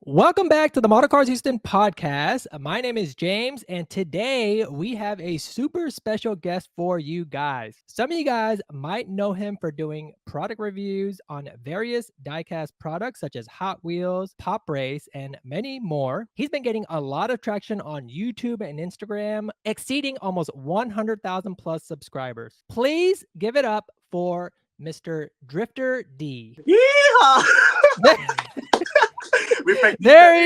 Welcome back to the Model Cars Houston podcast. My name is James, and today we have a super special guest for you guys. Some of you guys might know him for doing product reviews on various diecast products such as Hot Wheels, Pop Race, and many more. He's been getting a lot of traction on YouTube and Instagram, exceeding almost 100,000 plus subscribers. Please give it up for Mr. Drifter D. Yeah! We practiced There that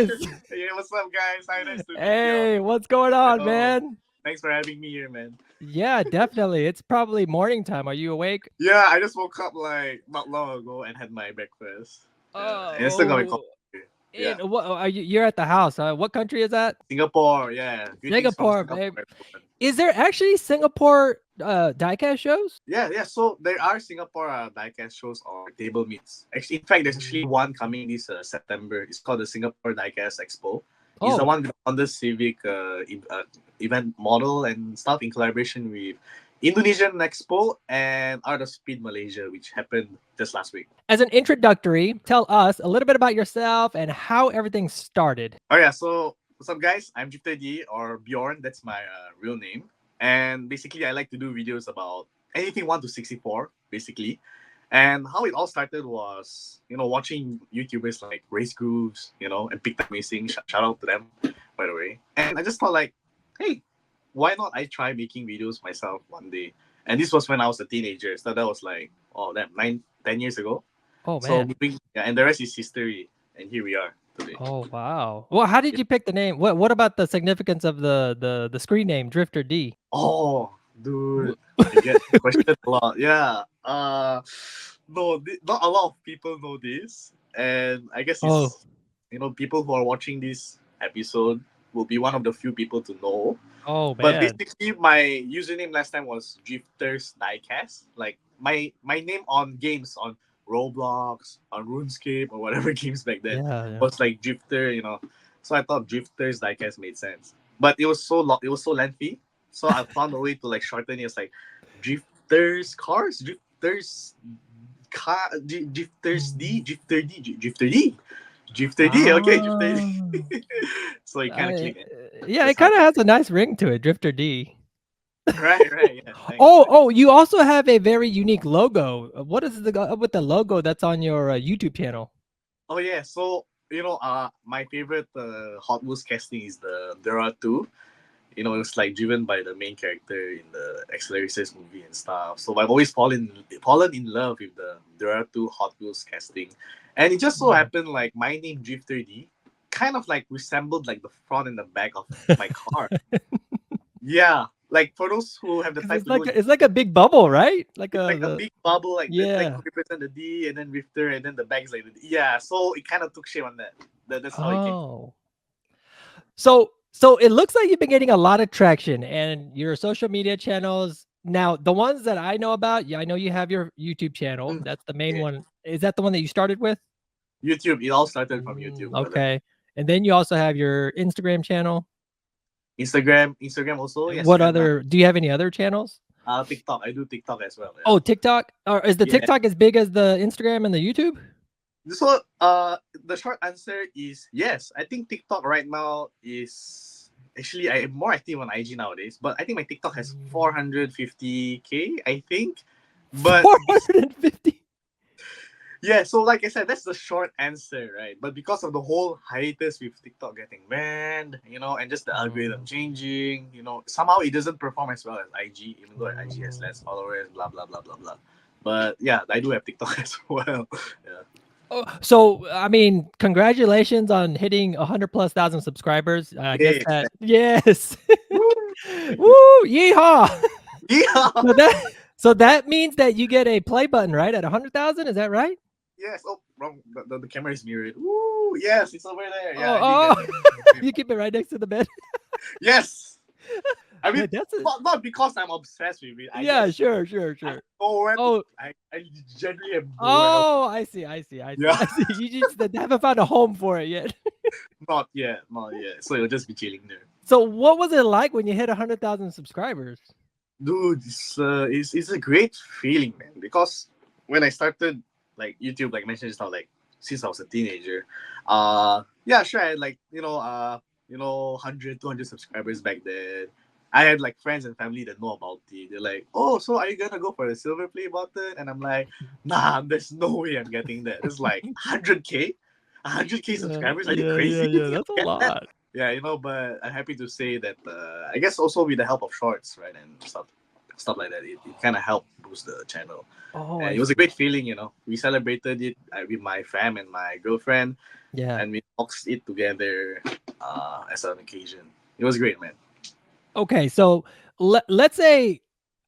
he earlier. is. Yeah, what's up, guys? Hi, nice to meet Hey, you. what's going on, Yo, man? thanks for having me here, man. Yeah, definitely. It's probably morning time. Are you awake? Yeah, I just woke up like not long ago and had my breakfast. Yeah, and I still got my Oh, coffee. Yeah, and what are you? You're at the house. What country is that? Singapore. Yeah, greetings from Singapore, Singapore, babe. everyone. Is there actually Singapore diecast shows? Yeah. So there are Singapore diecast shows or table meets. Actually, in fact, there's actually one coming this September. It's called the Singapore Diecast Expo. It's the Oh, one with Honda Civic event model and stuff in collaboration with Indonesian Expo and Art of Speed Malaysia, which happened just last week. as an introductory, tell us a little bit about yourself and how everything started. Oh yeah, so what's up, guys? I'm Jupiter D or Bjorn. That's my real name. And basically, I like to do videos about anything 1 to 64, basically. And how it all started was, watching YouTubers like Race Grooves, and Big Time Racing. Shout out to them, by the way. And I just thought like, hey, why not I try making videos myself one day? And this was when I was a teenager. So that was like, oh, damn, 10 years ago. Oh So man. yeah, and the rest is history. And here we are today. Oh wow. Well, how did you pick the name? What about the significance of the screen name Drifter D? Oh, dude, I get questioned a lot. Yeah. No, not a lot of people know this, and I guess Oh, it's people who are watching this episode will be one of the few people to know. oh But man. basically, my username last time was Drifters Diecast. Like my name on games on Roblox, on RuneScape, or whatever games back then Yeah, yeah. was like Drifter. So I thought Drifters Diecast made sense, but it was so long, it was so lengthy. So I found a way to like shorten it. It's like Drifters Cars, Drifters Drifter D. Drifter D, okay, Drifter D. Ah. So it kind of clicked. Yeah, it That's how kind of has a nice ring to it, Drifter D. right, yeah, thanks. Oh, you also have a very unique logo. What is with the logo that's on your YouTube channel? Oh yeah, so my favorite Hot Wheels casting is the Dura 2. It's like driven by the main character in the Accelerators movie and stuff. So I've always fallen in love with the Dura 2 Hot Wheels casting. And it just so Mm. happened like my name Drifter D kind of like resembled like the front and the back of my car. Yeah. Like for those who have the Because time to know, it's like a big bubble, right? Like it's like a the big bubble, like that, like yeah. could represent the D, and then Rifter, and then the bags like the D. Yeah. So it kind of took shape on that. That's how it came. Oh. So it looks like you've been getting a lot of traction and your social media channels. Now, the ones that I know about, yeah, I know you have your YouTube channel. Mm, That's the main yeah. one. Is that the one that you started with? YouTube. It all started from YouTube, brother. Okay. And then you also have your Instagram channel. Instagram also, yes, What and other do you have any other channels? TikTok. I do TikTok as well. Oh, TikTok? Or is the Yeah. TikTok as big as the Instagram and the YouTube? So the short answer is yes. I think TikTok right now is actually I'm more active on IG nowadays, but I think my TikTok has 450K. I think, but 450. yeah. So like I said, that's the short answer, right? But because of the whole hiatus with TikTok getting banned, and just the algorithm changing, somehow it doesn't perform as well as IG, even though IG has less followers, blah blah blah blah blah. But yeah, I do have TikTok as well. Yeah. Oh, so I mean, congratulations on hitting 100 plus thousand subscribers. I guess Yes. that yes. Woo! Thank you. Woo, yeehaw. Yeah. So that means that you get a play button, right? At 100,000, is that right? Yes. Oh, wrong. The camera is mirrored. Woo! Yes, it's over there. Yeah, I did Oh, get oh. it. You keep it right next to the bed. Yes. I Yeah, mean, that's a not because I'm obsessed with it. I yeah, just sure. I have nowhere to. Oh, I generally have nowhere else. oh, I see, I see, I see, Yeah. I see. You just haven't found a home for it yet. Not yet. Not yet. So it'll just be chilling there. So what was it like when you hit 100,000 subscribers? Dude, it's a great feeling, man. Because when I started like YouTube, like I mentioned just now, like since I was a teenager. Yeah, sure. I had like 100, 200 subscribers back then. I had like friends and family that know about it. They're like, "Oh, so are you gonna go for the silver play button?" And I'm like, "Nah, there's no way I'm getting that. It's like 100k, 100k Yeah, subscribers. Are you yeah, yeah, crazy? You yeah. think That's a I'll get that?" lot. Yeah, but I'm happy to say that I guess also with the help of shorts, right, and stuff like that, it kind of helped boost the channel. Oh, And I it was a see. great feeling. We celebrated it with my fam and my girlfriend, Yeah. and we boxed it together as an occasion. It was great, man. Okay, so let's say,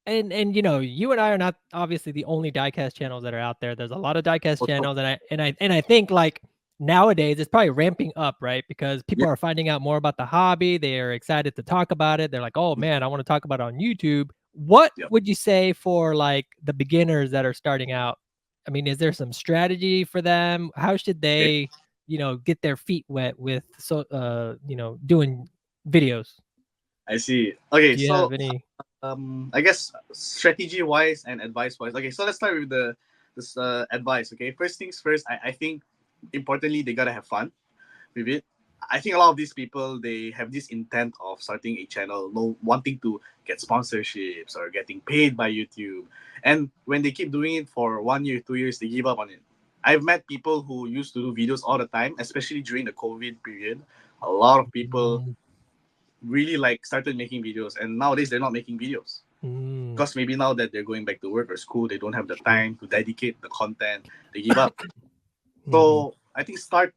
and you and I are not obviously the only diecast channels that are out there. There's a lot of diecast Also, channels, and I think like nowadays it's probably ramping up, right? Because people yeah, are finding out more about the hobby. They are excited to talk about it. They're like, oh man, I want to talk about it on YouTube. What yeah. would you say for like the beginners that are starting out? I mean, is there some strategy for them? How should Okay, they, get their feet wet with doing videos? I see. Okay, Do you have so any? I guess strategy wise and advice wise. Okay, so let's start with the this advice. Okay, first things first. I think importantly they gotta have fun with it. I think a lot of these people they have this intent of starting a channel, no wanting to get sponsorships or getting paid by YouTube. And when they keep doing it for 1 year, 2 years, they give up on it. I've met people who used to do videos all the time, especially during the COVID period. A lot of people Mm, really like started making videos, and nowadays they're not making videos mm, because maybe now that they're going back to work or school, they don't have the sure. time to dedicate the content. They give up. Mhm. So I think start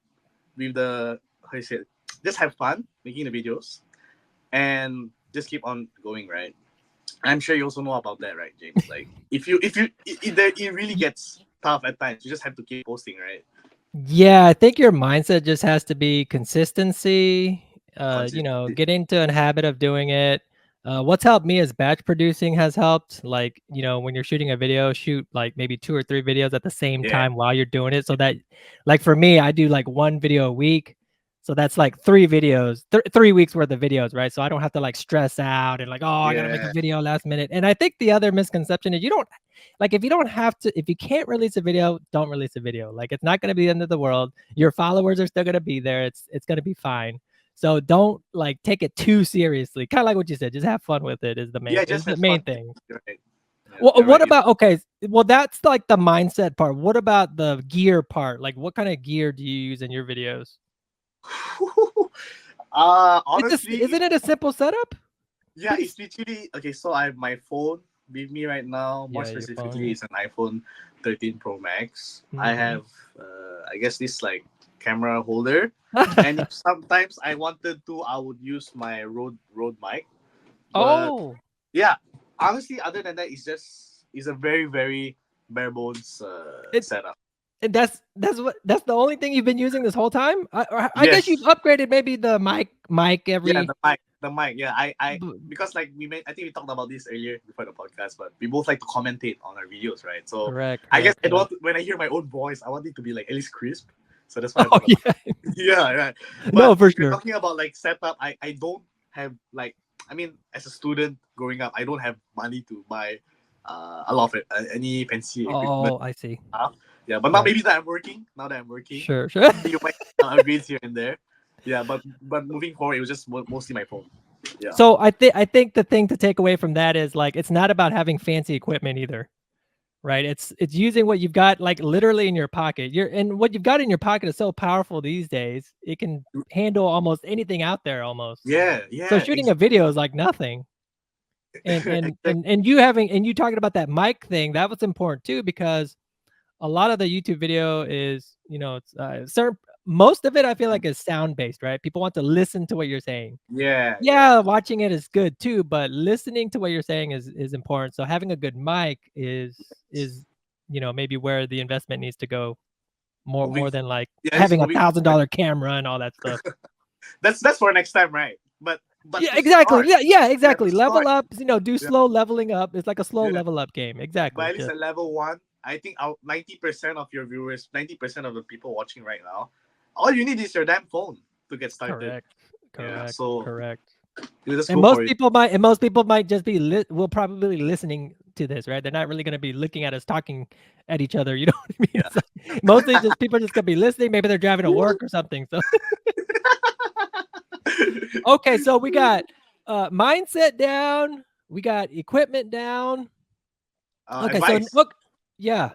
with the how you say it, just have fun making the videos and just keep on going, right? I'm sure you also know about that, right, James? Like it really Y gets tough at times. You just have to keep posting, right? Yeah, I think your mindset just has to be consistency, Consistency. get into a habit of doing it. What's helped me is batch producing has helped. Like, when you're shooting a video, shoot like maybe 2 or 3 videos at the same Yeah, time while you're doing it so that like for me, I do like 1 video a week. So that's like 3 videos, 3 weeks worth of videos, right? So I don't have to like stress out and like, "Oh, I gotta make a yeah, video last minute." And I think the other misconception is you don't like if you don't have to if you can't release a video, don't release a video. Like it's not going to be the end of the world. Your followers are still going to be there. It's going to be fine. So don't like take it too seriously. Kind of like what you said, just have fun with it yeah. is Just the have fun. main thing. You're right. Yeah, Well, you're what right. about okay, well that's like the mindset part. What about the gear part? Like what kind of gear do you use in your videos? Honestly, Isn't it a simple setup? yeah, Pretty it's literally okay. So I have my phone with me right now. More Yeah, your phone. specifically, it's an iPhone 13 Pro Max. I Mhm. have, I guess this like camera holder, and if sometimes I wanted to, I would use my Rode mic. But Oh. yeah, honestly, other than that, it's a very very bare bones It setup. And that's the only thing you've been using this whole time? I guess you've Yes, upgraded maybe the mic yeah, every the mic. Yeah, I b because like we made, I think we talked about this earlier before the podcast, but we both like to commentate on our videos, right? So correct, I guess correct, I don't yeah. want when I hear my own voice, I want it to be like at least crisp. So that's why I Oh, bought the mic. yeah. Yeah, right. No, But for if you're sure. talking about like setup, I don't have like I mean, as a student growing up, I don't have money to buy a lot of it, any fancy equipment. Oh, I see. Yeah, but now Right. maybe that I'm working, now that I'm working, Sure, sure. you might upgrades here and there. Yeah, but moving forward, it was just mostly my phone. Yeah. So, I think the thing to take away from that is, like, it's not about having fancy equipment either, right? It's using what you've got, like, literally in your pocket. And what you've got in your pocket is so powerful these days, it can handle almost anything out there almost. Yeah, So yeah, shooting a video is like nothing. And and exactly. and and you having and you talking about that mic thing, that was important too because a lot of the YouTube video is, it's certain most of it I feel like is sound based, right? People want to listen to what you're saying. Yeah, Yeah, yeah. watching it is good too, but listening to what you're saying is important. So having a good mic is maybe where the investment needs to go Moving, more than like yeah, just having a moving forward. $1,000 camera and all that stuff. That's for next time, right? But Yeah, to exactly. start, Yeah, yeah, to exactly. Level start, up, do yeah, slow leveling up. It's like a slow yeah. level up game. But Exactly. at least at level one, I think out 90% of your viewers, 90% of the people watching right now, all you need is your damn phone to get started. Correct. Yeah, Correct. so Correct. you just And go for it. most people might just be will probably listening to this, right? They're not really gonna be looking at us talking at each other, you know what I mean? Yeah. So, mostly just people are just gonna be listening, maybe they're driving to work or something, so okay, so we got, mindset down, we got equipment down. Okay, so Advice. look yeah.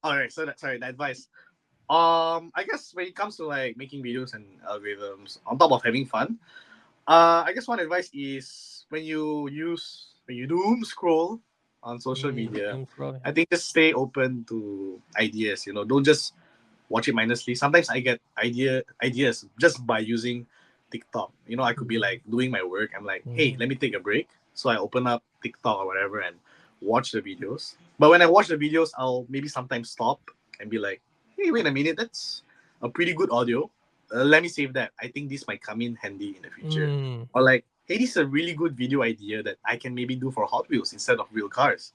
All right. So that, sorry, the advice. I guess when it comes to like making videos and algorithms, on top of having fun, I guess one advice is when you doom scroll on social media, Doom scroll, I yeah. think just stay open to ideas. You know, don't just watch it mindlessly. Sometimes I get ideas just by using TikTok. You know, I could be Mhm, like doing my work. I'm like, hey, mhm, let me take a break. So I open up TikTok or whatever and watch the videos. But when I watch the videos, I'll maybe sometimes stop and be like, hey, wait a minute, that's a pretty good audio. Let me save that. I think this might come in handy in the future. mm. Or like, hey, this is a really good video idea that I can maybe do for Hot Wheels instead of real cars.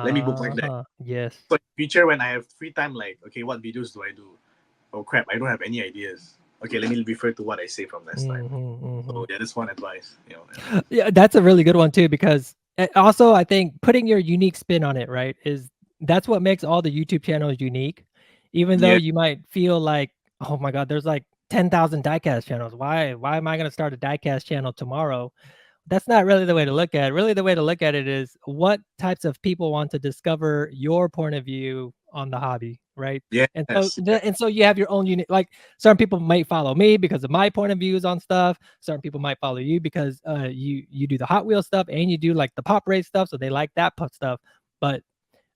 Let me bookmark that. Yes. So in the future, when I have free time, like, okay, what videos do I do? Oh crap, I don't have any ideas. Okay, let me refer to what I say from last time. Mhm, So mhm. yeah, that's one advice. You know, yeah. Yeah, that's a really good one too because also I think putting your unique spin on it, right, is that's what makes all the YouTube channels unique. Even though Yeah, you might feel like, oh my God, there's like 10,000 diecast channels. Why am I going to start a diecast channel tomorrow? That's not really the way to look at it. Really, the way to look at it is what types of people want to discover your point of view on the hobby, right? yes, And so, yeah, and so you have your own unique. Like certain people might follow me because of my point of views on stuff. Certain people might follow you because you do the Hot Wheels stuff and you do like the pop race stuff, so they like that stuff. But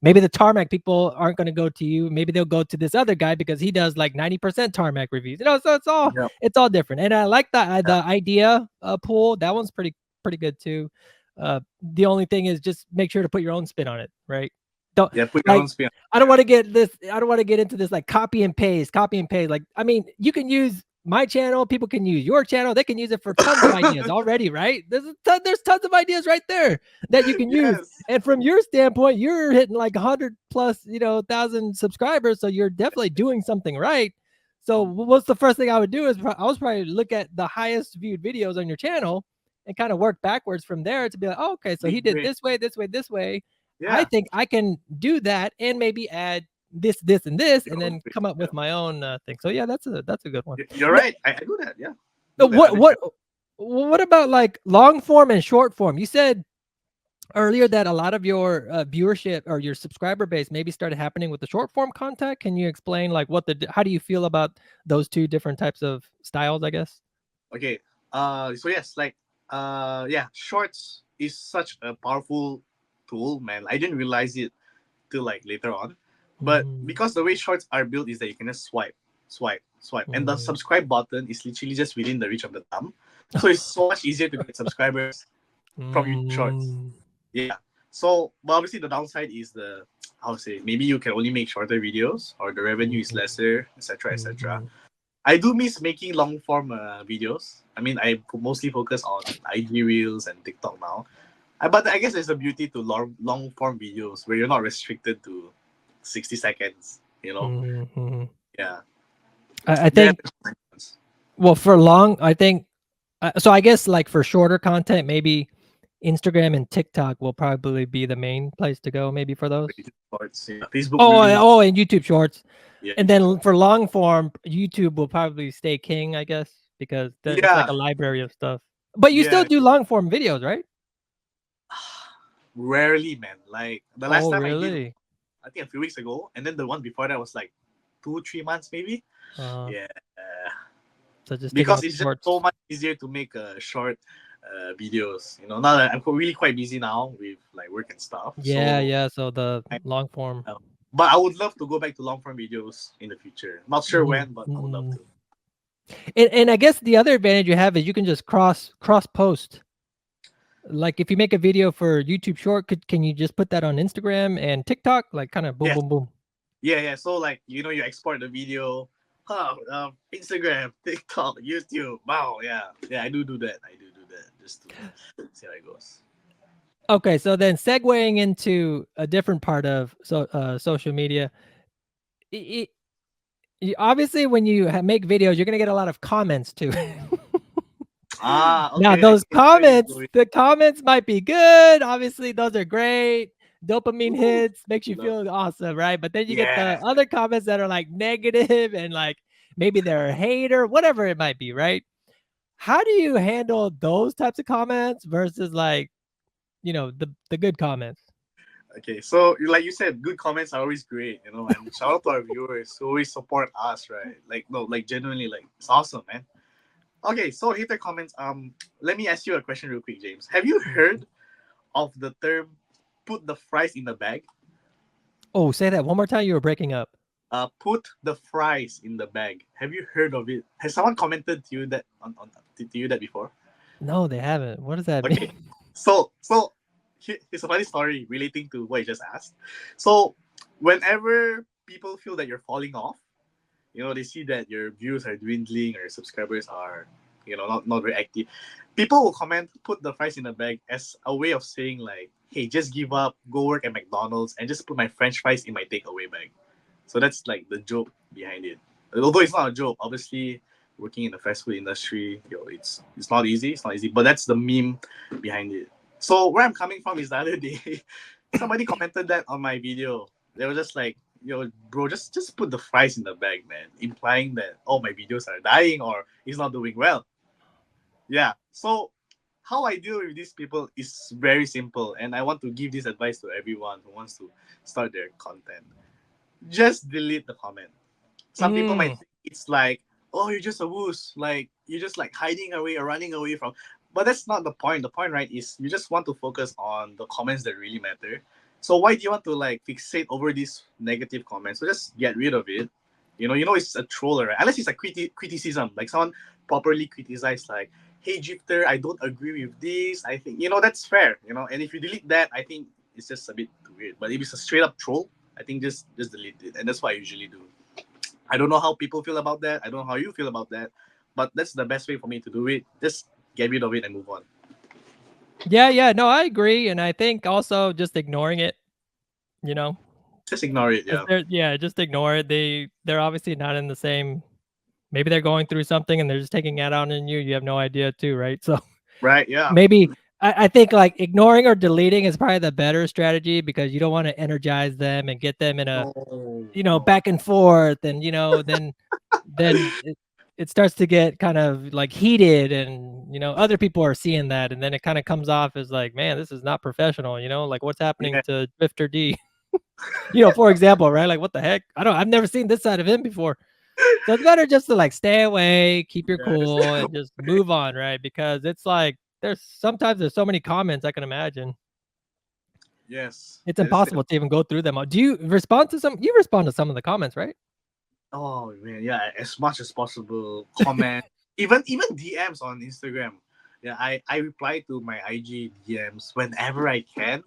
maybe the tarmac people aren't going to go to you. Maybe they'll go to this other guy because he does like 90% tarmac reviews. You know, so yeah, it's all different. And I like the yeah, idea pool. That one's pretty good too. The only thing is just make sure to put your own spin on it, right? Don't yeah. Put your like own spin. I don't Yeah, want to get this. I don't want to get into this like copy and paste, copy and paste. Like I mean, you can use my channel. People can use your channel. They can use it for tons of ideas already, right? There's tons of ideas right there that you can use. yes. And from your standpoint, you're hitting like 100 plus, 1,000 subscribers, so you're definitely doing something right. So what's the first thing I would do is I was probably look at the highest viewed videos on your channel and kind of work backwards from there to be like, oh, okay, so he Big did brain. this way, this way, this way. I Yeah, think I can do that and maybe add this, and this, your and own then spin. come up Yeah, with my own thing. So yeah, that's a good one. you're N- right. I do that. Yeah, uh, do that. What Other what channels. what about like long form and short form? You said earlier that a lot of your viewership or your subscriber base maybe started happening with the short form content. Can you explain like how do you feel about those two different types of styles, I guess? Okay. So yes, like yeah, shorts is such a powerful tool, man. I didn't realize it till like later on. But Mm, because the way shorts are built is that you can just swipe. And the mm. subscribe button is literally just within the reach of the thumb. So it's so much easier to get subscribers from YouTube shorts. Mm, Yeah. So but obviously the downside is the how to say maybe you can only make shorter videos or the revenue is mhm, lesser, etc. etc. mhm. I do miss making long form videos. I mean, I mostly focus on IG Reels and TikTok now. But I guess there's a beauty to long form videos where you're not restricted to 60 seconds, you know? Mhm, mhm. Yeah. I There think well for long, I think so I guess like for shorter content, maybe Instagram and TikTok will probably be the main place to go maybe for those. YouTube Shorts, yeah. Facebook Oh, really, and YouTube Shorts. yeah, And YouTube then Shorts. for long form, YouTube will probably stay king, I guess, because it's like Yeah, a library of stuff. But you still yeah. do long form videos, right? Rarely, man. Like the last Oh, time I did, really? I think a few weeks ago, and then the one before that was like 2, 3 months maybe. Uh, Yeah, so just taking because up it's just so shorts. much easier to make short videos. You know, now that I'm really quite busy now with like work and stuff. Yeah, So, yeah. So the I, long form. but I would love to go back to long form videos in the future. Not sure Mhm, when, but I would love mhm. to. And I guess the other advantage you have is you can just cross post. Like if you make a video for YouTube Short, can you just put that on Instagram and TikTok? Like kind of boom, Yes, boom, boom. yeah. So like you export the video, Instagram, TikTok, YouTube. Wow, yeah. I do that. I do that just to see how it goes. Okay, so then segueing into a different part of social media, it, obviously when you make videos, you're gonna get a lot of comments too. Ah, Now okay. I those see where this is comments, going. the comments might be good. Obviously, those are great. dopamine Woo! hits, makes you Love. feel awesome, right? But then you get the Yeah. other comments that are like negative and like maybe they're a hater, whatever it might be, right? How do you handle those types of comments versus like, the good comments? Okay, so like you said, good comments are always great, and shout out to our viewers who always support us, right? Like no, like genuinely, like it's awesome, man. Okay, so hater comments. Let me ask you a question real quick, James. Have you Mhm. heard of the term "put the fries in the bag"? Oh, say that one more time. You were breaking up. Put the fries in the bag. Have you heard of it? Has someone commented to you that to you that before? No, they haven't. What does that Okay, mean? so here's a funny story relating to what you just asked. So whenever people feel that you're falling off, they see that your views are dwindling or your subscribers are, not very active. People will comment, put the fries in the bag as a way of saying like, hey, just give up, go work at McDonald's, and just put my French fries in my takeaway bag. So that's like the joke behind it. Although it's not a joke, obviously working in the fast food industry, it's not easy. It's not easy, but that's the meme behind it. So where I'm coming from is the other day, somebody commented that on my video. They were just like, bro, just put the fries in the bag, man, implying that my videos are dying or it's not doing well. Yeah. So how I deal with these people is very simple, and I want to give this advice to everyone who wants to start their content. Just delete the comment. Some people might Mm. think it's like, oh, you're just a wuss, like you're just like hiding away or running away from. But that's not the point. The point, right, is you just want to focus on the comments that really matter. So why do you want to like fixate over these negative comments? So just get rid of it. It's a troller, right? Unless it's a criticism, like someone properly criticized, like, hey, Jifter, I don't agree with this. I think that's fair. And if you delete that, I think it's just a bit weird. But if it's a straight up troll, I think just delete it, and that's what I usually do. I don't know how people feel about that. I don't know how you feel about that, but that's the best way for me to do it. Just get rid of it and move on. Yeah, yeah. No, I agree. And I think also just ignoring it, you know, Just ignore it. 'cause Yeah. just ignore it. They're obviously not in the same, maybe they're going through something and they're just taking it out on you. You have no idea too, right? So Right. Yeah. maybe I think like ignoring or deleting is probably the better strategy because you don't want to energize them and get them in a, No. No. back and forth and then it starts to get kind of like heated and other people are seeing that and then it kind of comes off as like, man, this is not professional, like what's happening Yeah. to Drifter D. For example, right? Like what the heck? I've never seen this side of him before. So it's better just to like stay away, keep your Yeah. Just cool and just move on, right? Because it's like there's so many comments I can imagine. yes. It's Yeah. Just impossible to even go through them all. Do you respond to some? You respond to some of the comments, right? oh man. Yeah. As much as possible. Comment. Even DMs on Instagram. Yeah. I reply to my IG DMs whenever I can.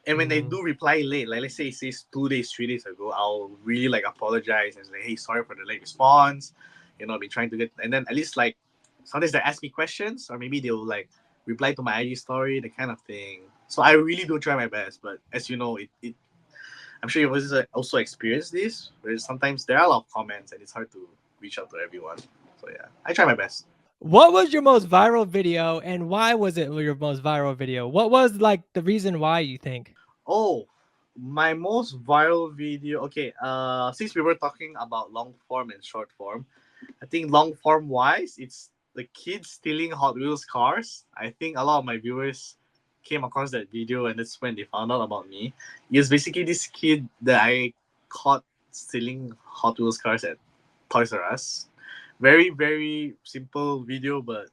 And when they Mm. do reply late, like let's say it says 2 days, 3 days ago, I'll really like apologize and say, hey, sorry for the late response. I've been trying to get, and then at least like sometimes they ask me questions, or maybe they'll like reply to my IG story, the kind of thing. So I really do try my best, but as you know, it I'm sure you've also experienced this, where sometimes there are a lot of comments and it's hard to reach out to everyone. So yeah, I try my best. What was your most viral video and why was it your most viral video? What was like the reason why you think? Oh, my most viral video. Okay, since we were talking about long form and short form, I think long form wise, it's the kids stealing Hot Wheels cars. I think a lot of my viewers came across that video, and that's when they found out about me. It was basically this kid that I caught stealing Hot Wheels cars at Toys R Us. Very very simple video, but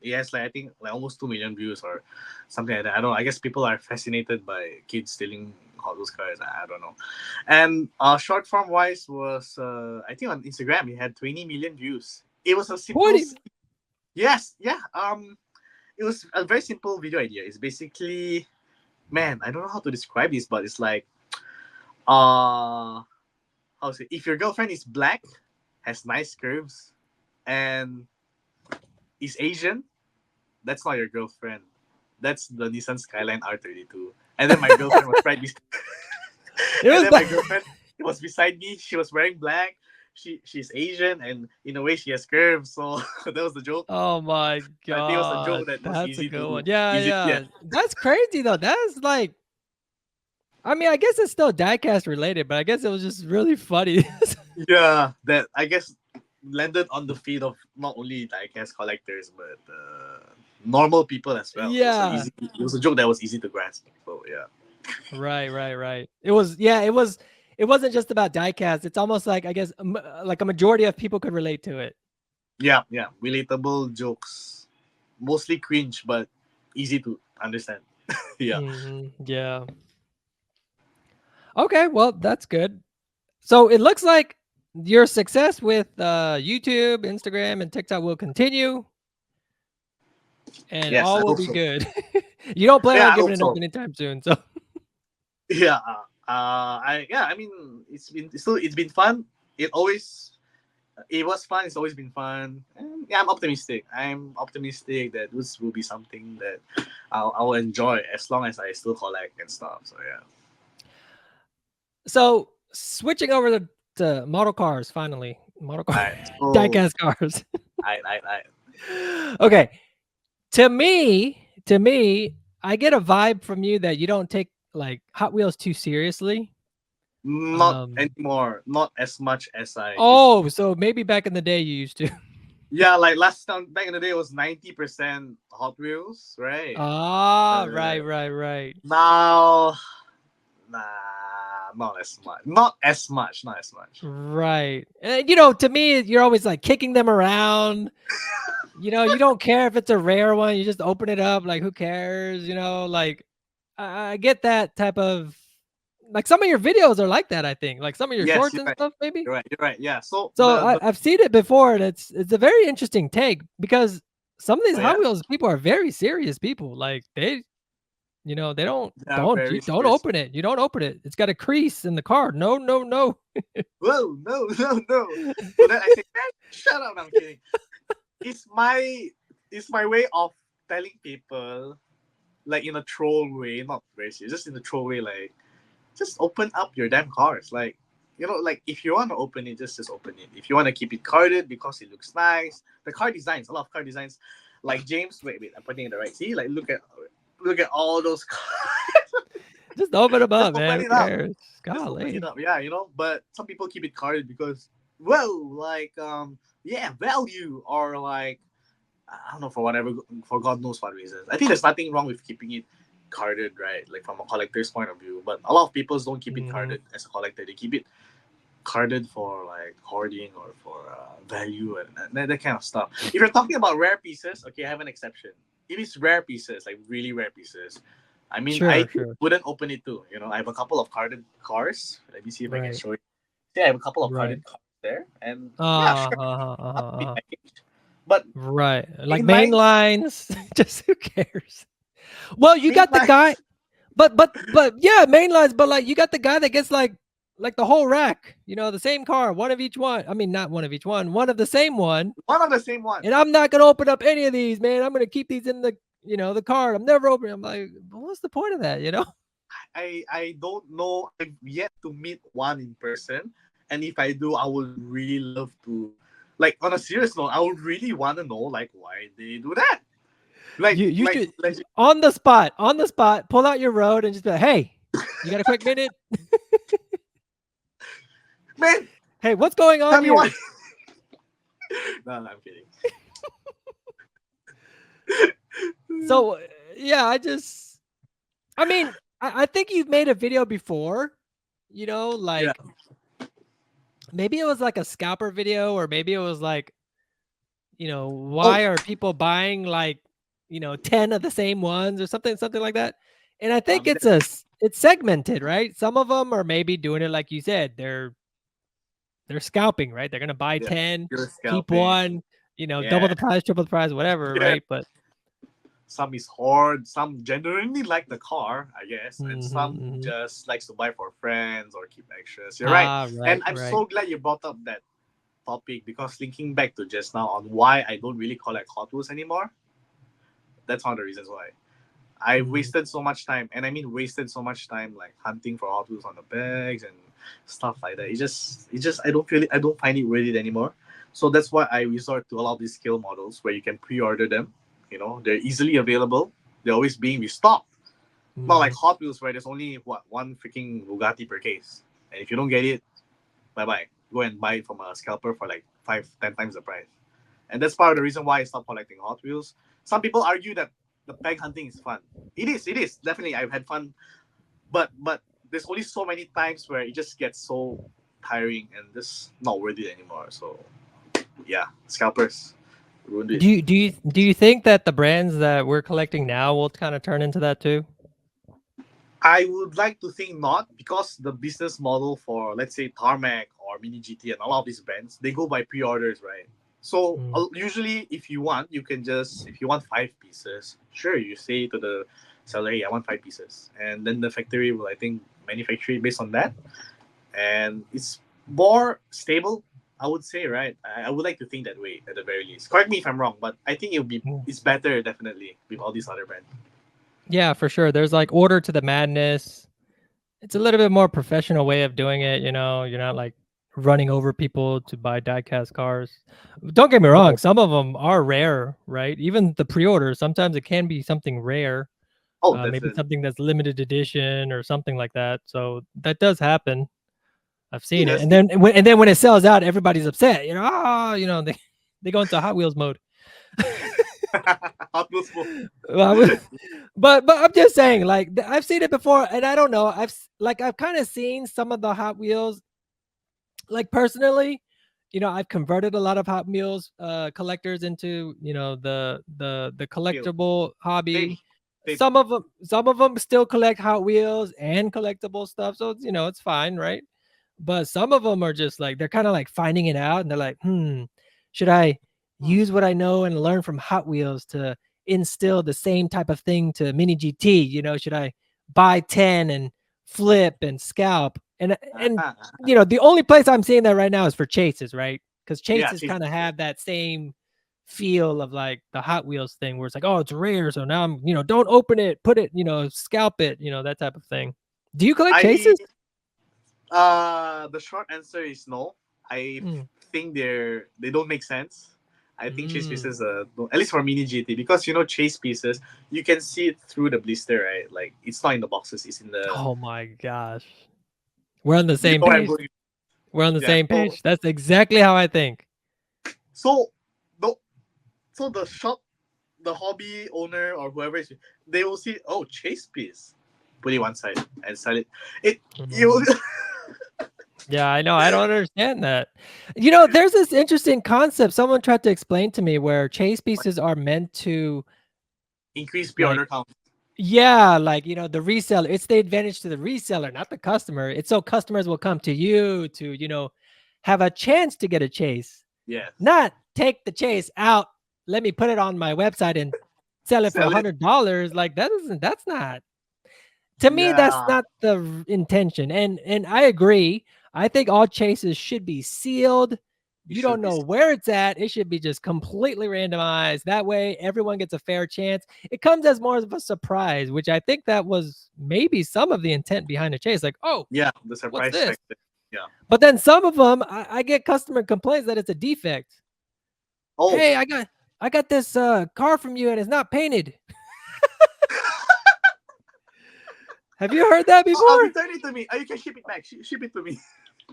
it has like I think like almost 2 million views or something like that. I don't know. I guess people are fascinated by kids stealing Hot Wheels cars. I don't know. And short form wise was I think on Instagram it had 20 million views. It was a simple 20. yes, yeah. It was a very simple video idea. It's basically man, I don't know how to describe this, but it's like how to say if your girlfriend is black, has nice curves, and is Asian, that's not your girlfriend. That's the Nissan Skyline R32. And then my girlfriend was right beside It and was then my like, girlfriend was beside me. She was wearing black. She's Asian and in a way she has curves. So that was the joke. oh my I think it was a god, joke that was that's a easy good one. to Yeah, easy yeah. yeah. That's crazy though. That's like I mean, I guess it's still diecast related, but I guess it was just really funny. Yeah, that I guess landed on the feet of not only diecast collectors but normal people as well. It was a Yeah. easy. It was a joke that was easy to grasp. So yeah, Right, right, right. It was, yeah, it was. It wasn't just about diecast. It's almost like, I guess, like a majority of people could relate to it. yeah, yeah. Relatable jokes, mostly cringe, but easy to understand. Yeah, Yeah. Okay, well, that's good. So it looks like your success with YouTube, Instagram, and TikTok will continue, and yes, I all will hope be so. good. You don't plan Yeah, on I giving hope it up so. anytime soon, so Yeah, I mean, it's been fun. It always it was fun. It's always been fun. And yeah, I'm optimistic. I'm optimistic that this will be something that I'll enjoy as long as I still collect and stuff. So yeah. so switching over to model cars finally. Model car All right. So diecast cars. I Okay. To me, I get a vibe from you that you don't take like Hot Wheels too seriously. not Um anymore. Not as much as I used to. oh, so maybe back in the day you used to. Yeah, like last time back in the day, it was 90% Hot Wheels, right? Ah, right, Uh, right, right. Now, nah, not as much. Not as much. Not as much. Right. To me, you're always like kicking them around. You don't care if it's a rare one. You just open it up. Like, who cares? Like, I get that type of, like, some of your videos are like that, I think. Like some of your Yes, shorts you're and right. stuff, maybe. You're right. You're right. Yeah. So So the I've seen it before, and it's a very interesting take because some of these oh Hot yeah, Wheels people are very serious people. Like they don't they are don't you very don't serious. open it. You don't open it. It's got a crease in the card. No, no, no. Whoa, no, no, no. So then I say, "Man, shut up." No, I'm kidding. It's my it's my way of telling people, like in a troll way, not very serious, just in a troll way, like just open up your damn cards. Like, like if you want to open it, just open it. If you want to keep it carded because it looks nice, the card designs, a lot of card designs, like James. Wait, I'm putting it the right. See, like look at all those cards. Just open them Just up, man. open Who it up. cares? Just open it Golly. up. Yeah, But some people keep it carded because, well, like yeah, value or like I don't know for whatever for God knows what reasons. I think there's nothing wrong with keeping it carded, right? Like from a collector's point of view. But a lot of people don't keep it Mhm. carded as a collector. They keep it carded for like hoarding or for value and that kind of stuff. If you're talking about rare pieces, okay, I have an exception. If it's rare pieces, like really rare pieces, I mean, I Sure, sure. wouldn't open it too. I have a couple of carded cars. Let me see if I can Right, show you. Yeah, I have a couple of right. carded cars there, and yeah, sure, Uh-huh, uh-huh, I'll be uh-huh. packaged. But Right. Like main mainline, lines. Just who cares? Well, you got the mainline. guy, but yeah, main lines, but like you got the guy that gets like the whole rack, the same car, one of each one. I mean, not one of each one of the same one. One of the same one. And I'm not gonna open up any of these, man. I'm gonna keep these in the card. I'm never opening. I'm like, what's the point of that? I don't know. I've yet to meet one in person, and if I do, I would really love to. Like on a serious note, I would really want to know like why they do that. Like You like should legit, on the spot, pull out your road and just be like, hey, you got a quick minute? man. Hey, what's going Tell on me why. here? No, no, I'm kidding. So yeah, I mean, I think you've made a video before, Yeah. like maybe it was like a scalper video, or maybe it was like, Oh, why are people buying like, 10 of the same ones or something like that. And I think that, it's segmented, right? Some of them are maybe doing it like you said, they're scalping, right? They're gonna buy yeah. 10, You're keep scalping. one, double Yeah. the price, triple the price, whatever, Yeah. right? But Some is hoard. Some genuinely like the car, I guess, and mhm, some mhm. just likes to buy for friends or keep extras. You're right, Ah, and right, I'm right. so glad you brought up that topic because linking back to just now on why I don't really collect Hot Wheels anymore, that's one of the reasons why. I Mhm. wasted so much time, and I mean wasted so much time like hunting for Hot Wheels on the bags and stuff like that. It just I don't find it worth it anymore. So that's why I resort to a lot of these scale models where you can pre-order them. They're easily available. They're always being restocked. Not like Mm. Hot Wheels, where there's only what one freaking Bugatti per case, and if you don't get it, bye bye. Go and buy it from a scalper for like 5, 10 times the price. And that's part of the reason why I stopped collecting Hot Wheels. Some people argue that the peg hunting is fun. It is definitely. I've had fun, but there's only so many times where it just gets so tiring and just not worth it anymore. So yeah, scalpers ruined it. Do you think that the brands that we're collecting now will kind of turn into that too? I would like to think not, because the business model for, let's say, Tarmac or Mini GT and a lot of these brands, they go by pre-orders, right? So Mm. usually, if you want, you can just, if you want 5 pieces, sure, you say to the seller, hey, I want 5 pieces, and then the factory will, I think, manufacture it based on that, and it's more stable. I would say, right? I would like to think that way at the very least. Correct me if I'm wrong, but I think Mm. it's better definitely with all these other brands. Yeah, for sure. There's like order to the madness. It's a little bit more professional way of doing it. You're not like running over people to buy diecast cars. Don't get me wrong, No. some of them are rare, right? Even the pre-order, sometimes it can be something rare, Oh, maybe definitely. something that's limited edition or something like that. So that does happen. I've It seen it, does. and then when it sells out, everybody's upset. They go into Hot Wheels mode. Hot Wheels mode. Well, but I'm just saying, like I've seen it before, and I don't know. I've kind of seen some of the Hot Wheels, like personally. I've converted a lot of Hot Wheels collectors into the Feel. collectible Same. hobby. Same. Some of them still collect Hot Wheels and collectible stuff, so it's fine, right? But some of them are just like they're kind of like finding it out, and they're like, should I Hmm. use what I know and learn from Hot Wheels to instill the same type of thing to Mini GT? Should I buy 10 and flip and scalp? And Uh-huh. the only place I'm seeing that right now is for chases, right? Because Yeah, chases chase. kind of have that same feel of like the Hot Wheels thing where it's like, oh, it's rare. So now don't open it, put it, scalp it, that type of thing. Do you collect I chases? the short answer is no. I Mm. think they don't make sense. I think chase Mm. pieces at least for mini GT, because chase pieces, you can see it through the blister, right? Like it's not in the boxes, it's in the, Oh my gosh. We're on the you same know where I'm page. going. We're on the Yeah. same So page. That's exactly how I think. so the the shop, the hobby owner or whoever is, they will see, oh, chase piece, put it one side and sell it. It you Mhm. Yeah, I know. I don't understand that. There's this interesting concept someone tried to explain to me where chase pieces are meant to increase like pre-order count. yeah, like the reseller. It's the advantage to the reseller, not the customer. It's so customers will come to you to, have a chance to get a chase. Yes. Not take the chase out, let me put it on my website and sell it for Sell it. $100. Like that's not to me, that's Yeah. not the intention. And I agree. I think all chases should be sealed. It You should don't be. know where it's at. It should be just completely randomized. That way, everyone gets a fair chance. It comes as more of a surprise, which I think that was maybe some of the intent behind the chase. Like, oh, Yeah, the what's surprise this? factor. Yeah. But then some of them, I get customer complaints that it's a defect. Oh. Hey, I got this car from you and it's not painted. Have you heard that before? Return it to me. You can ship it back. Ship it to me.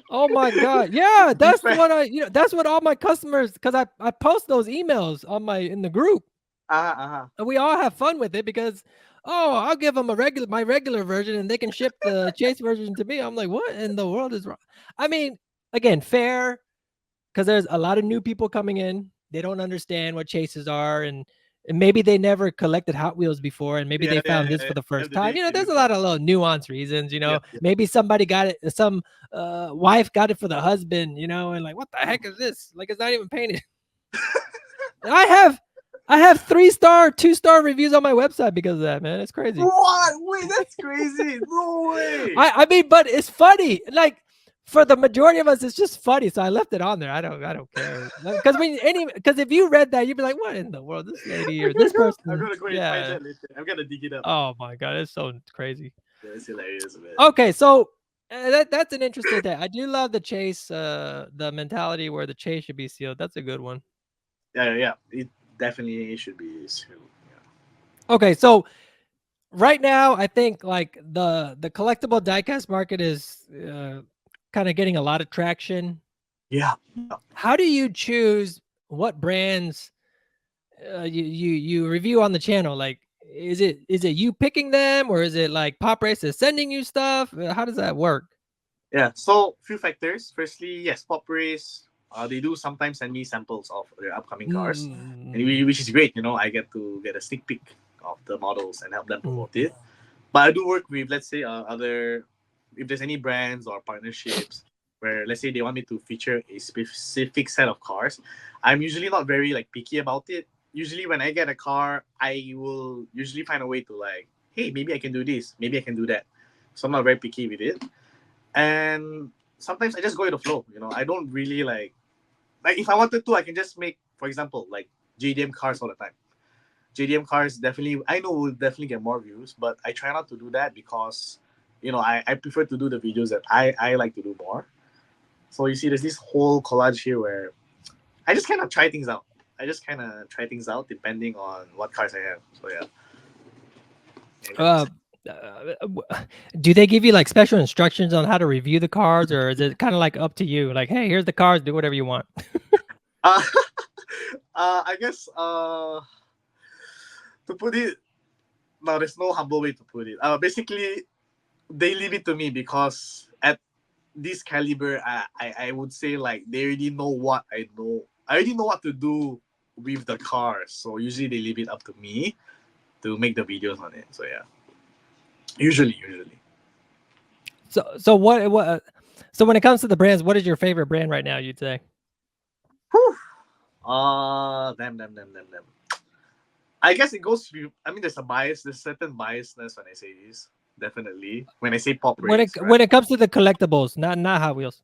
Oh my god. Yeah, that's Defect. what that's what all my customers, cuz I post those emails on my in the group, Uh-huh. and we all have fun with it because I'll give them my regular version and they can ship the chase version to me. I'm like, "What in the world is wrong?" I mean, again, fair, cuz there's a lot of new people coming in. They don't understand what chases are, and maybe they never collected Hot Wheels before, and maybe Yeah, they yeah, found yeah, this yeah. for the End of first the time. day, they There's do a lot that. of little nuanced reasons. Yeah, yeah. Maybe somebody got it, some wife got it for the husband, and like, what the Hmm. heck is this? Like, it's not even painted. I have I have 3-star, 2-star reviews on my website because of that, man. It's crazy. What? Wait, that's crazy. No way. I mean, but it's funny. Like for the majority of us, it's just funny. So I left it on there. I don't care. Because if you read that, you'd be like, what in the world? This lady or this I'm person. gonna go and find Yeah. that later. I'm gonna dig it up. Oh my god, it's so crazy. That's hilarious, man. Okay, so that's an interesting thing. I do love the chase, the mentality where the chase should be sealed. That's a good one. Yeah, yeah, yeah. It definitely should be true. Yeah. Okay, so right now, I think like the collectible diecast market is kind of getting a lot of traction. Yeah, yeah, How do you choose what brands you review on the channel? Like, is it you picking them, or is it like Pop Race is sending you stuff? How does that work? yeah. So few factors. Firstly, yes, Pop Race. They do sometimes send me samples of their upcoming cars, and Mm, which is great. I get to get a sneak peek of the models and help them mm, promote it. But I do work with, let's say, other, if there's any brands or partnerships where, let's say, they want me to feature a specific set of cars. I'm usually not very like picky about it. Usually, when I get a car, I will usually find a way to like, hey, maybe I can do this, maybe I can do that. So I'm not very picky with it, and sometimes I just go with the flow. I don't really like if I wanted to, I can just make, for example, like JDM cars all the time. JDM cars definitely, I know will definitely get more views, but I try not to do that because I prefer to do the videos that I like to do more. So you see, there's this whole collage here where I just kind of try things out. I just kind of try things out depending on what cars I have. So yeah, maybe that makes uh, sense. do they give you like special instructions on how to review the cards, or is it kind of like up to you? Like, hey, here's the cards, do whatever you want. Uh, I guess to put it, no, there's no humble way to put it. Basically, they leave it to me because at this caliber, I would say like they already know what I know. I already know what to do with the cars. So usually they leave it up to me to make the videos on it. So yeah, usually. So when it comes to the brands, what is your favorite brand right now? You'd say. Whew. Damn. I guess it goes to. I mean, there's a bias. There's certain biasness when I say this. Definitely, when I say pop When it race, right? when it comes to the collectibles, not Hot Wheels.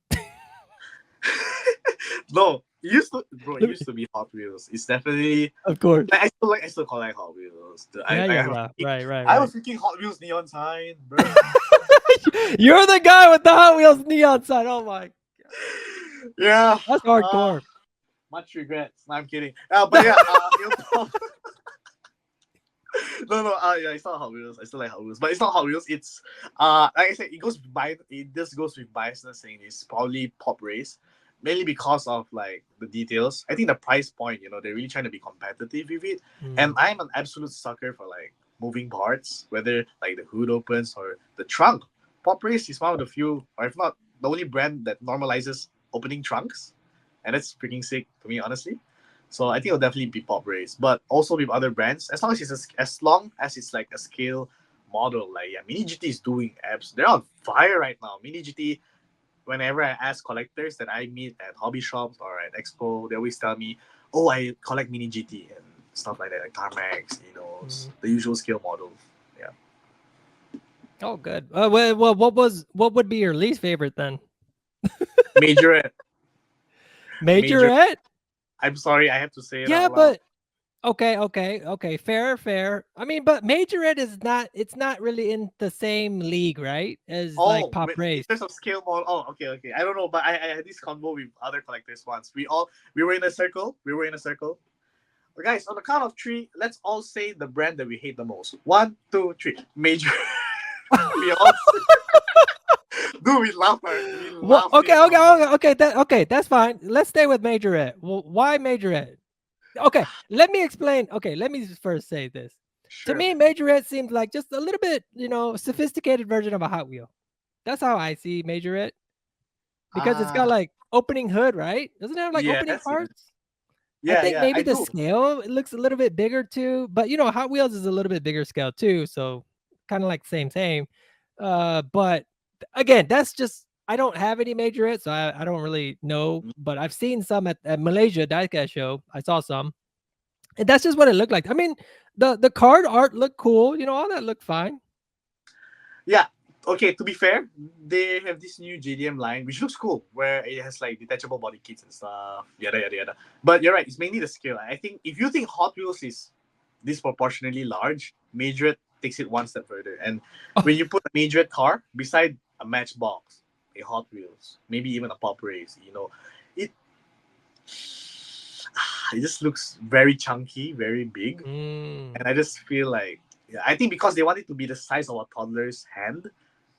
No, it used to, bro. It Let me- used to be Hot Wheels. It's definitely of course. like I still collect Hot Wheels. Yeah, yeah, yeah. Right, right, I have a right. freaking Hot Wheels neon sign, bro. You're the guy with the Hot Wheels neon sign. Oh my, Yeah. that's Uh, hardcore. much regrets. No, I'm kidding. But yeah, no. Yeah, it's not Hot Wheels. I still like Hot Wheels, but it's not Hot Wheels. It's like I said, it goes with It just goes with biasness saying it's probably Pop Race, mainly because of like the details. I think the price point. They're really trying to be competitive with it, and Mm, I'm an absolute sucker for like moving parts, whether like the hood opens or the trunk. Pop Race is one of the few, or if not the only brand that normalizes opening trunks, and that's freaking sick to me, honestly. So I think it'll definitely be Pop Race, but also with other brands, as long as it's like a scale model. Like yeah, Mini GT is doing apps. They're on fire right now. Mini GT. Whenever I ask collectors that I meet at hobby shops or at Expo, they always tell me, "Oh, I collect Mini GT and stuff like that, like Carmax, mhm. the usual scale models." Yeah, Oh, good. What would be your least favorite then? major, major. Majorette? I'm sorry, I have to say it Yeah, out loud. but okay. Fair, fair. I mean, but Majorette is not. It's not really in the same league, right? As like Oh, Pop in Race. terms of scale model. Oh, okay. I don't know, but I had this convo with other collectors once. We were in a circle. Guys, on the count of three, let's all say the brand that we hate the most. One, two, three. Major. we all dude, we laugh. We Well, laughed it out. okay. That's fine. Let's stay with Majorette. Well, why Majorette? Okay, let me explain. Okay, let me just first say this. To Sure, me, man. Majorette seems like just a little bit, sophisticated version of a Hot Wheel. That's how I see Majorette because it's got Ah, like opening hood, right? Doesn't it have like opening yes. parts? I think Yeah. maybe I the do. scale it looks a little bit bigger too, but Hot Wheels is a little bit bigger scale too, so kind of like same. But again, that's just I don't have any Majorettes, so I don't really know, but I've seen some at Malaysia Diecast show. I saw some, and that's just what it looked like. I mean, the card art looked cool, all that looked fine. Yeah. Okay. To be fair, they have this new JDM line, which looks cool, where it has like detachable body kits and stuff. Yada. But you're right. It's mainly the scale. I think if you think Hot Wheels is disproportionately large, Majorette takes it one step further. And when you put a Majorette car beside a Matchbox, a Hot Wheels, maybe even a Pop Race, it it just looks very chunky, very big, Mm. and I just feel like Yeah, I think because they want it to be the size of a toddler's hand,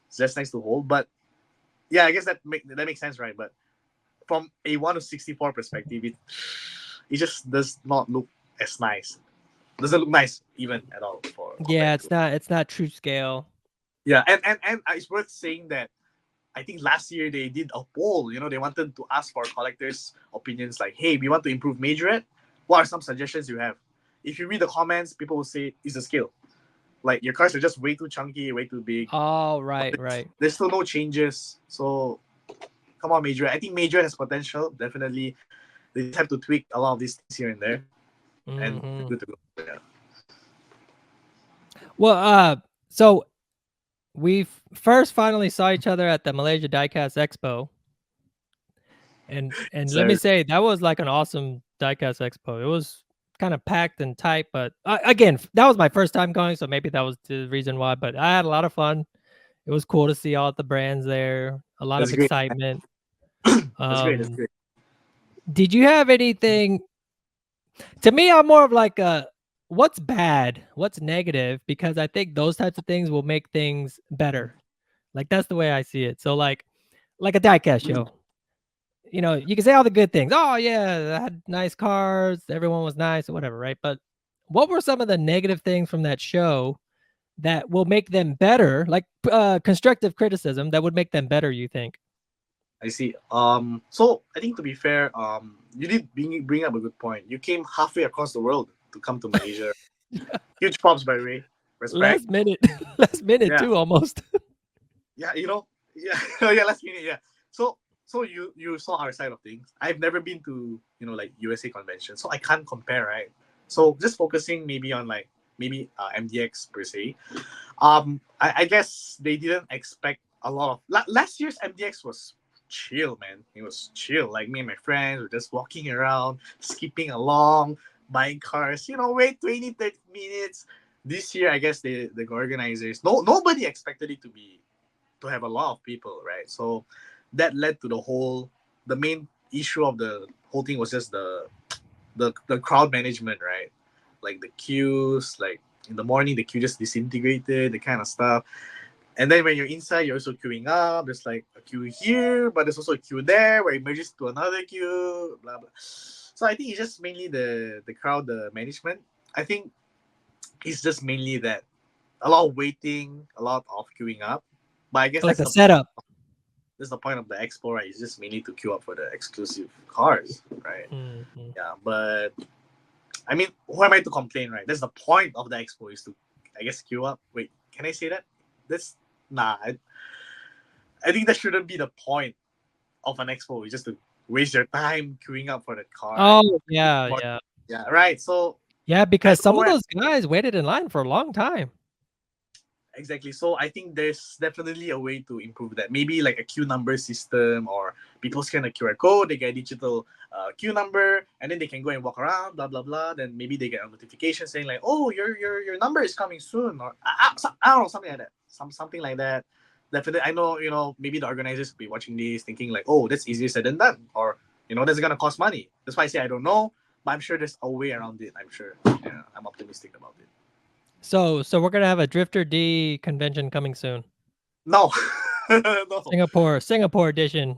so that's nice to hold. But yeah, I guess that makes sense, right? But from a 1:64 perspective, it just does not look as nice. Doesn't look nice even at all for Yeah, comparing it's to. not true scale. Yeah, and it's worth saying that I think last year they did a poll. They wanted to ask for collectors' opinions, like, "Hey, we want to improve majorette. What are some suggestions you have?" If you read the comments, people will say it's the scale. Like your cars are just way too chunky, way too big. Oh, But right, there's, right. there's still no changes. So come on, majorette. I think majorette has potential. Definitely, they just have to tweak a lot of these things here and there, and Hmm. good to go. Yeah. Well, so we first finally saw each other at the Malaysia Diecast Expo, and let me So say that was like an awesome Diecast Expo. It was kind of packed and tight, but again, that was my first time going, so maybe that was the reason why. But I had a lot of fun. It was cool to see all the brands there, a lot that's of great. excitement. That's great. That's Um, great. did you have anything? To me, I'm more of like a what's bad, what's negative, because I think those types of things will make things better. Like that's the way I see it. So like a diecast show. You can say all the good things. Oh yeah, I had nice cars, everyone was nice or whatever, right? But what were some of the negative things from that show that will make them better? Like constructive criticism that would make them better, you think? I see. So I think to be fair, you did bring up a good point. You came halfway across the world to come to Malaysia. Huge props, by the way. Respect. Last minute, last minute Yeah, too, almost. yeah. Yeah, yeah. Last minute, yeah. So you saw our side of things. I've never been to like USA convention, so I can't compare, right? So just focusing maybe on like maybe MDX per se. I guess they didn't expect a lot of last year's MDX was chill, man. It was chill. Like me and my friends were just walking around, skipping along, buying cars. Wait 20, 30 minutes. This year, I guess the organizers, nobody expected it to have a lot of people, right? So that led to the main issue of the whole thing was just the crowd management, right? Like the queues, like in the morning the queue just disintegrated, the kind of stuff. And then when you're inside, you're also queuing up. There's like a queue here, but there's also a queue there where it merges to another queue, blah blah. So I think it's just mainly the crowd, the management. I think it's just mainly that a lot of waiting, a lot of queuing up. But I guess Like the setup. that's the point of the expo, right? It's just mainly to queue up for the exclusive cars, right? Mhm. Yeah, but I mean, who am I to complain, right? That's the point of the expo is to, I guess, queue up. Wait, can I say that? That's nah. I think that shouldn't be the point of an expo. It's just to waste your time queuing up for the car, right? Oh, yeah, More, yeah. yeah, right. So Yeah, I because don't know some of where those guys waited in line for a long time. exactly. So I think there's definitely a way to improve that. Maybe like a queue number system, or people scan a QR code, they get a digital queue number, and then they can go and walk around, blah blah blah. Then maybe they get a notification saying like, "Oh, your number is coming soon," or I don't know, something like that. Something like that. Definitely, I know maybe the organizers will be watching this, thinking like, "Oh, that's easier said than done," or that's gonna cost money. That's why I say I don't know, but I'm sure there's a way around it. I'm sure. Yeah, I'm optimistic about it. So we're gonna have a Drifter D convention coming soon. No, no. Singapore edition.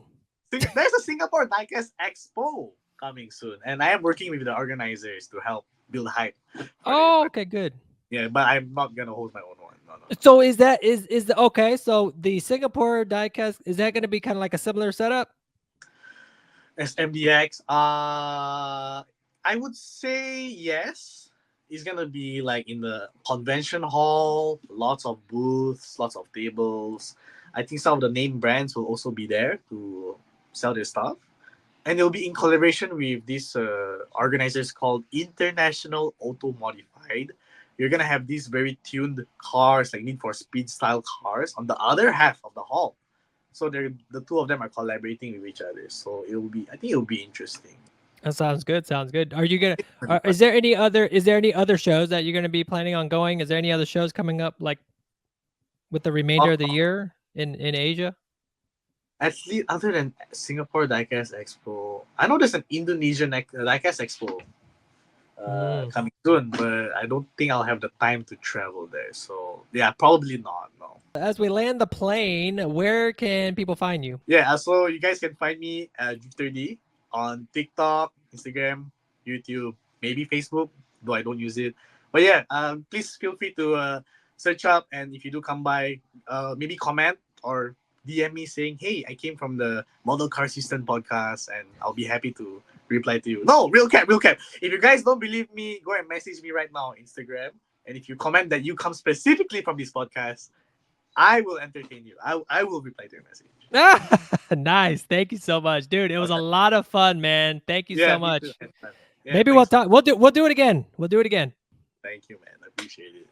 There's a Singapore Diecast Expo coming soon, and I am working with the organizers to help build hype for it. Oh, But okay, good. yeah, but I'm not gonna hold my own one. No, no, no. So is the okay? So the Singapore diecast, is that going to be kind of like a similar setup? SMDX. I would say yes. It's gonna be like in the convention hall, lots of booths, lots of tables. I think some of the name brands will also be there to sell their stuff. And it'll be in collaboration with these organizers called International Auto Modified. You're gonna have these very tuned cars, like Need for Speed style cars, on the other half of the hall. So the two of them are collaborating with each other. So I think it'll be interesting. That sounds good. Sounds good. Are you gonna? Is there any other shows that you're gonna be planning on going? Is there any other shows coming up like with the remainder Uh, of the year in Asia? Actually, other than Singapore Diecast Expo, I know there's an Indonesian Diecast Expo Mm. coming soon, but I don't think I'll have the time to travel there. So yeah, probably not. No. As we land the plane, where can people find you? Yeah, so you guys can find me at G30 on TikTok, Instagram, YouTube, maybe Facebook, though I don't use it. But yeah, please feel free to search up, and if you do come by, maybe comment or DM me saying, "Hey, I came from the Model Car System podcast," and I'll be happy to reply to you. No, real cap, real cap. If you guys don't believe me, go and message me right now on Instagram, and if you comment that you come specifically from this podcast, I will entertain you. I will reply to your message. Nice. Thank you so much, dude. It was a Okay. lot of fun, man. Thank you Yeah, so me too, much. man. Yeah, Maybe we'll thanks for. talk. We'll do it again. We'll do it again. Thank you, man. I appreciate it.